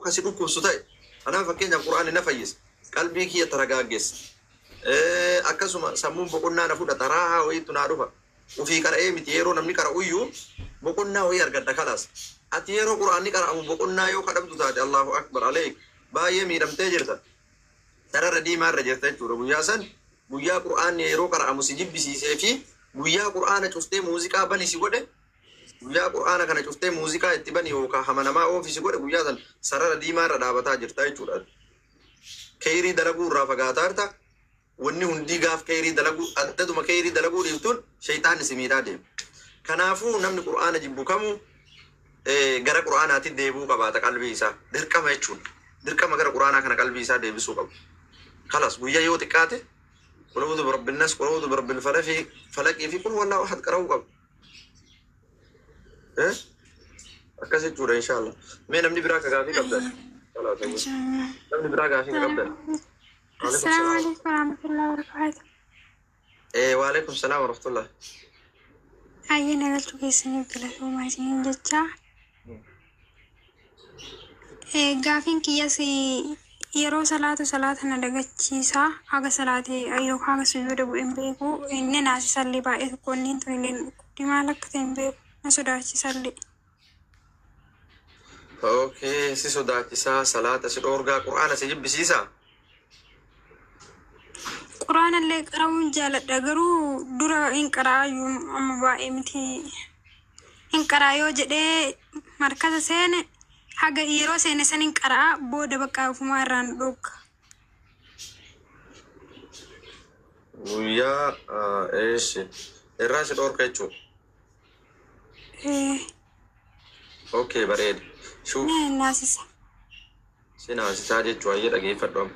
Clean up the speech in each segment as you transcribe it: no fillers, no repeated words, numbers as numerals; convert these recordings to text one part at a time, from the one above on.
كسيدو كوسوتاي أنا فكين القرآن نفيس قلبي كي يترجاجس أكسم سمون بقولنا نفوت تراها ويتناروها وفي كرأي متيرو نمني كرأويو بقولنا ويرجع خلاص أتيرو قرآن كرأم بقولنا يو كلام تزاد الله أكبر عليك باي ميرم تجرتا ترى ردي ما رجعت تجرو بياسن بيا قرآن يرو كرأم سجيب بسيسه في بيا قرآن تشوفته موسيقى بني سيقوله بيا قرآن كنا شفته موسيقى اتبني هو كهمنا ما هو في سيقوله بيا سن سر ردي ما ردابتا جرتا تجرو كيري دلقو رافقاتارتا وني هندي غاف كيري دلقو أدتو ما كيري دلقو ريفتون شيطان سميدا ديم كنافو نمن القرآن جيبو كمو غير القرآن هاتي ديبو كباتا قلبي إسا دركا ما يتشون دركا ما غير القرآن كان قلبي إسا ديبسو كبو خلاص بويا يو تكاتي قل أعوذ برب الناس قل أعوذ برب الفلك في كل والله أحد كراو كبو أكاسي تشورا إن شاء الله مين نمني براك غافي كبدا خلاص نمني براك غافي كبدا السلام عليكم ورحمة الله وبركاته. وعليكم السلام ورحمة الله. أنا قلت كيسني بلا ما يسين جتا. قافين كياسي يرو صلاة أنا دقتشيسا أجا صلاة أيو حاجة سجود بوين بيكو إن ناس يصلي بعيد كونين تولين دمالك تنبي نسوداتي صلي. أوكي سيسوداتي صلاة سيدورغا قرآن سيجيب بسيسا. قرآن اللي قرأون جالت دقرو درا إن قرأيو أما بائمتي إن قرأيو جدي مركز سين حاجة يرو سين سين قرأ بود بقى فما راندوك ويا إيش الراشد أوركيتشو أوكي بريد شوف ناسيسا سيناسيسا جيتشو أيه لقي فردوم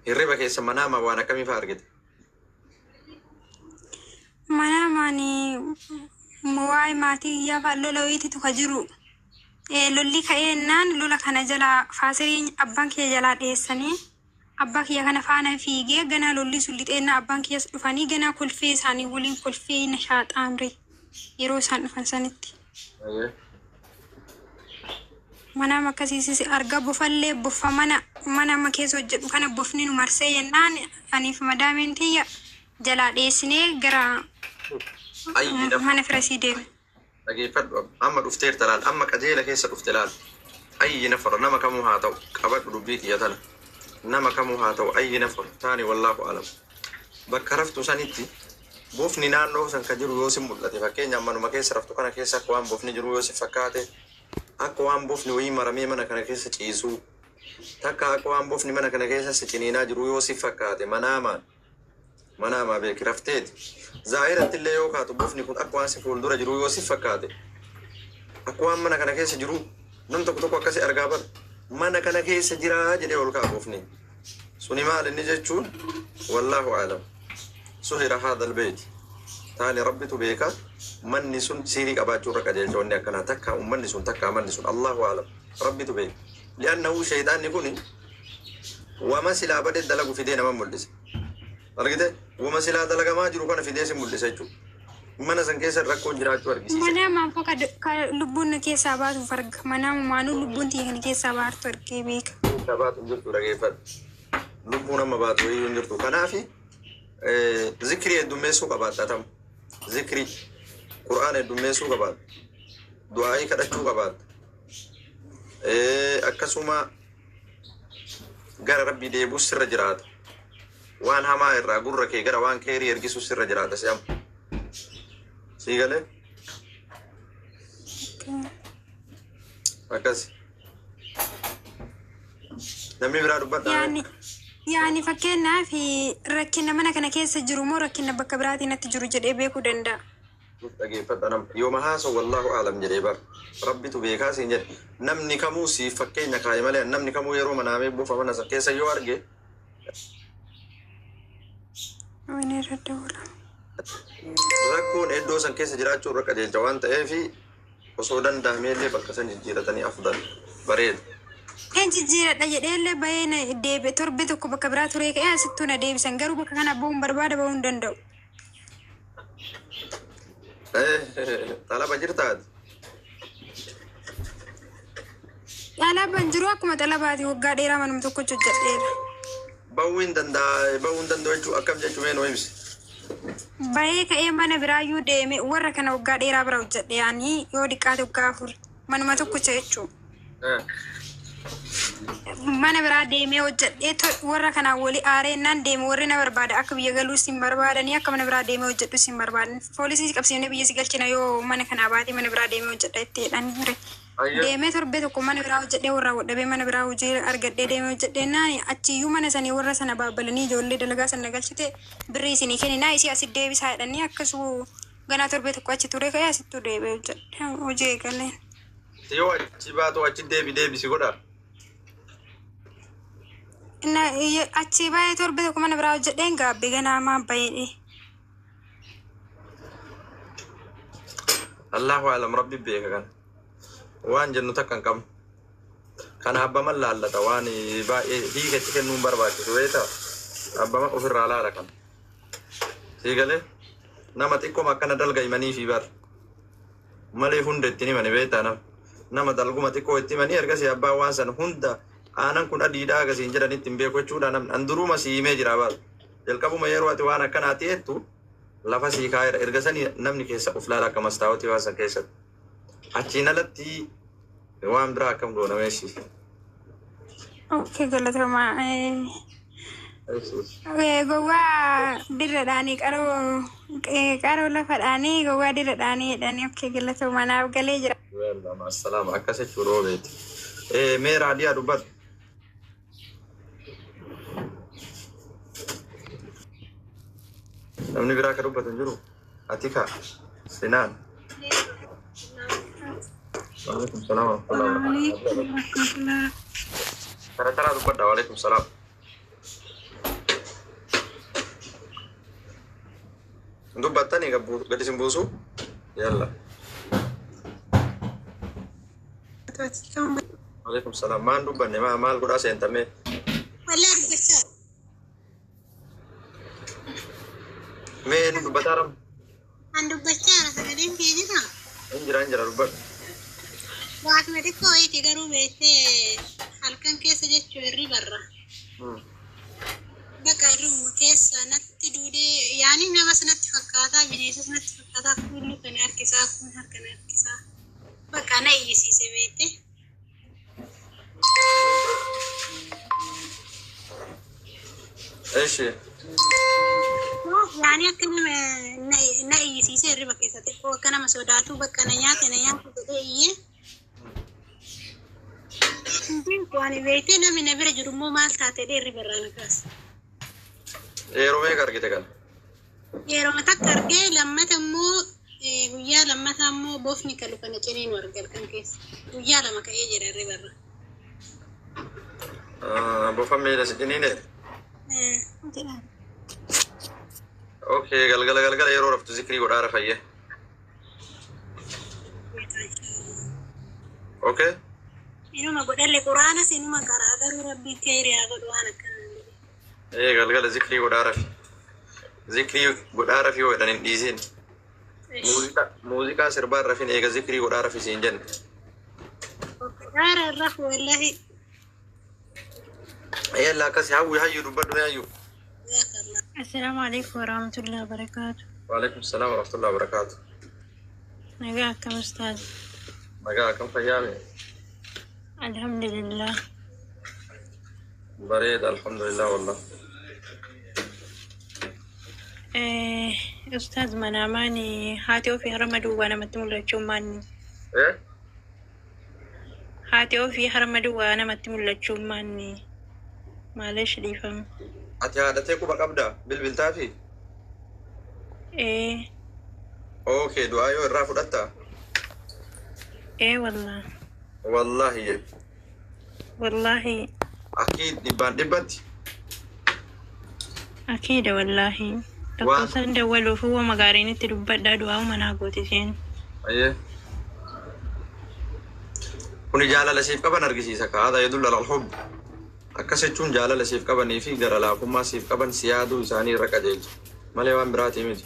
hirriba keessa manama waan akkamii fa'aa argite? Manamani waa'ee maatii iyyaa lola wayiitu ka jiru. Lolli ka'eennaan lola kana jala faasiriin abbaan kiyya jalaa dheessanii abbaa kiyya kana faana fiigee ganaa lolli sun lixeennaa abbaan kiyyas dhufanii ganaa kolfee isaanii waliin kolfee na shaaxaamre yeroo isaan dhufan sanitti. Manama akkasiisis arga bofallee boffa mana amma keessa hojjedhu kana bofni nu marsee yennaan aniif madaameen tiyya jalaa dheessinee gara mana firasii deeme. Dhageeffadhu amma dhufteerta laal amma qajeela keessa dhufte laal ayyi nafara nama kamuu haa ta'u qabadhu dubbii kiyya tana nama kamuu haa ta'u ayyi nafara taani wallaahu alam bakka raftu sanitti bofni naannoo san ka jiru yoo si mul'ate fakkeenyaaf manuma keessa raftu kana keessa akka waan bofni jiru yoo si fakkaate akka waan bofni wayii maramee mana kana keessa ciisuu takka akka waan bofni mana kana keessa si ciniinaa jiru yoo si fakkaate manaamaa beeki rafteeti zaahiratti illee yoo kaatu bofni kun akka waan si fuuldura jiru yoo si fakkaate akka waan mana kana keessa jiru nam tokko akkasi argaa bar mana kana keessa jiraa jedhee ol kaa bofni suni maal inni jechuun wallaahu aalam suhira haadha albeeti taani rabbitu beeka manni sun sirii qabaachuu irra qajeelchoonni akkanaa takka ummanni sun takka manni sun allahu aalam rabbitu beeka li'annahu shayxaanni kun wama silaa badee dalagu fidee nama mul'ise argite wama silaa dalagamaa jiru kana fidee si mul'ise jechuudha mana san keessa rakkoon jiraachuu argisiisa. Manama akka lubbuun keessaa baatu farga manama maanuu lubbuun tiyya keessaa baatu argee beeka. Keessaa baatu jirtu dhageeffadhu lubbuun amma baatu wayyuu hin jirtu kanaafi zikrii heddummeessuu qabaata tamu zikrii qur'aan heddummeessuu qabaata du'aa'ii kadhachuu qabaata akkasuma gara rabbii deebuus sirra jiraata waan hamaa irraa gurra kee gara waan keerii ergisuus sirra jiraata si amma sii galee akkas namni biraa dubbadhaa yaani fakkeenyaaf rakkina mana kana keessa jiru moo rakkina bakka biraatiin natti jiru jedhee beekuu danda'a. Dhageeffadha yooma haasa'u wallaahu aalam jedhee bar rabbitu beekaa siin jedhe namni kamuu siif fakkeenya kaa'e malee namni kamuu yeroo manaamee buufa mana san keessa yoo arge. Rakkoon iddoo san keessa jiraachuu irra qajeelcha waan ta'eef osoo danda'amee illee bakka san jijjiiratanii afdal bareeda. Jijjiiradha jedheellee baay'ee deebi'e torbe tokko bakka biraa turee ka'ee asittuu na deebisan garuu bakka kana bahuun barbaada bahuu hin danda'u. Talaba jirtaati. Dhala banjiru akkuma dhala baati waggaa dheeraa manuma tokko hojjedheera. Bawwiin danda'u jechuu akkam jechuu mee nuu himsi. Bahee ka'ee mana biraayyuu deeme warra kana waggaa dheeraa bira hojjedhe yaanii yoo dhiqqaate waggaa 4 manuma tokkicha jechuu. Mana biraa deemee hojjedhee warra kanaan walii aareennaan deeme warri na barbaada akka biyya galuu sin barbaadanii akka mana biraa deemee hojjedhu sin barbaadan poolisii qabsiifnee biyya si galchina yoo mana kanaa baatee mana biraa deemee hojjedha itti jedhanii ture. Deemee torbee tokko mana biraa hojjedhee warraa wadhabee mana biraa hojii argadhee deemee hojjedhee naan achiyyuu mana sanii warra sana baabbalanii ijoollee dalagaa sana galchite birrii isinii kenninaa isii asitti deebisaa jedhanii akkasuu ganaa torbee tokko achi ture ka'ee asittuu deebee hojjedhe hojii eegaleen. Yoo achi baatu achi deebisi godhaa. Achi baay'ee torbee tokko mana biraa hojjedheen gaabbee ganaamaa baay'ee. Allahu alam rabbi beeka kan. Waan jennu takka hin qabnu. Kana abbama laallata waan baay'ee hiikatti kennuun barbaachisu beektaa abbama ofirraa laala kan. Siigalee nama xiqqooma akkana dalga himanii fi bar malee hunda itti himani beektaa nama dalguma xiqqoo itti himanii ergasii abbaa waan sana hunda aanan kun adiidhaa agasiin jedhanitti hin beeku jechuudha namni anduruma sii himee jira baal jalqabuma yeroo ati waan akkanaati jettu lafa sii kaa'eera erga sanii namni keessa uf laala akka mastaawoti waan san keessatti achiin alatti waan biraa akkam goonameessi. Okay, galatooma. Gowwaa dirradhaanii qaroo lafaadhaanii gowwaa dirradhaanii jedhanii okay galatooma naaf galee jira. Assalaam akkas jechuu roobeeti. Mee raadiyaa dubbadhu. Namni biraa ka dubbatu hin jiru. Ati kaa Sinaan. Waalaikum salaam. Tara dubbadha. Waalaikum salaam. Dubbattanii gadi sin buusu. Yalla. Waalaikum salaam. Maan dubbanne maal godhaa seentame? Walaa dubbachaa. Mee nu dubbataa ram? An dubbachaa sagaleen kee jira. Injira dubbadhu. Waasuma xiqqoo itti garuu beektee halkan keessa jechuu irri barra. Bakka irrimu keessa natti duudee yaani nama sanatti fakkaataa bineensa sanatti fakkaataa kullu kan harkisaa kun harkan harkisaa. Bakka na iyyisiise beekte. Eeshi. Yaani akka na iyyisiise irriba keessatti akka nama sodaatu bakka na nyaate jedhee iyyee. Waan beekte namni na bira jiru immoo maal taatee irri barraa na kaasa. Yeroo meeqa argite kan? Yeroo takka argee lammata immoo guyyaa lammataa immoo boofni kalu kana cinee nu argal kan keessa. Guyyaa lama ka'ee jira irri barra. Boofan miila si ciniine? Okay, galgala yeroo raftu zikrii godhaa rafayye. Okay? Inuma godhalle quraana sinuma garaagaruu rabbii keeriyaa godhu waan akkanaa. Galgala zikrii godhaa rafi. Zikrii godhaa rafi yoo jedhan hin dhiisin. Muuziqaa sirbaan rafin eega zikrii godhaa rafi siin jenne. Gaara rafu wallahi. Yalla akkasi hayyuu dubbadhu hayyuu. Assalamu alaikum warahmatullahi wabarakatuh. Waalaikum salaam warahmatullahi wabarakatuh. Nagaa akkam ustaaz? Nagaa akkam fayyaame? Alhamdulillah. Bareeda alhamdulillah wallah. Ustaaz manamaani haati ofii harma duwwaa namatti mul'achuun maanni? Haati ofii harma duwwaa namatti mul'achuun maanni? Maalish dhiifama? Ati haadhatee quba qabdaa bilbiltaa fi? Okay, du'aa yoo irraa fudhattaa? Wallah. Wallahi. Akid dhibbatti? Akida wallahi. Tokko san dawwaluuf huwa magaariinitti dubbadhaa du'aa manaa gooti seen. Ayyee. Kuni jaalala siif qaban argisiisa ka haadha yadulla al-hubb. Akkas jechuun jaalala siif qabanii fi gara laafummaa siif qaban si yaaduu isaanii irra qajeelchu malee waan biraatii miti.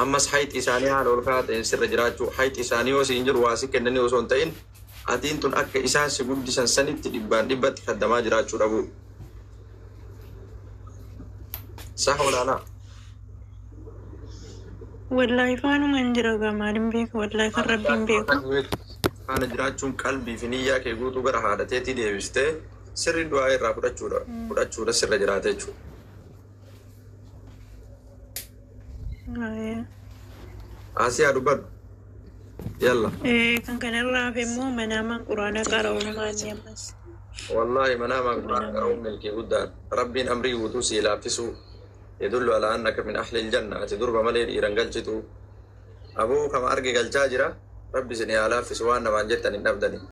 ammas hayti isaanii haala ol kaateen sirra jiraachuu hayti isaanii yoo siin jiru waa si kennanii osoo hin ta'in atiin tun akka isaan si guddisan sanitti dhibbaan dhibbatti kaddamaa jiraachuu dhabu. Sah olaanaa. Wallahi faanuma hin jira gamaarin beeku wallahi kan rabbiin beeku. Kana jiraachuun qalbii fi niyyaa kee guutuu gara haadhateetii deebistee sirri du'aa irraa fudhachuudha sirra jiraate jechuudha. Asiyaa dubbadhu. Yalla. Kan kanarraa hafe immoo manaamaan quraana qara'uun maali ammas? Wallahi manaamaan quraana qara'uun milkii guddaan rabbiin amrii guutuu sii laaffisuu يدل على أنك من أهل الجنة تدرب مليل إيرانجلتو أبوك ما أرجع الجاجرة ربي سني آلاف سوانا ما جتني نبدني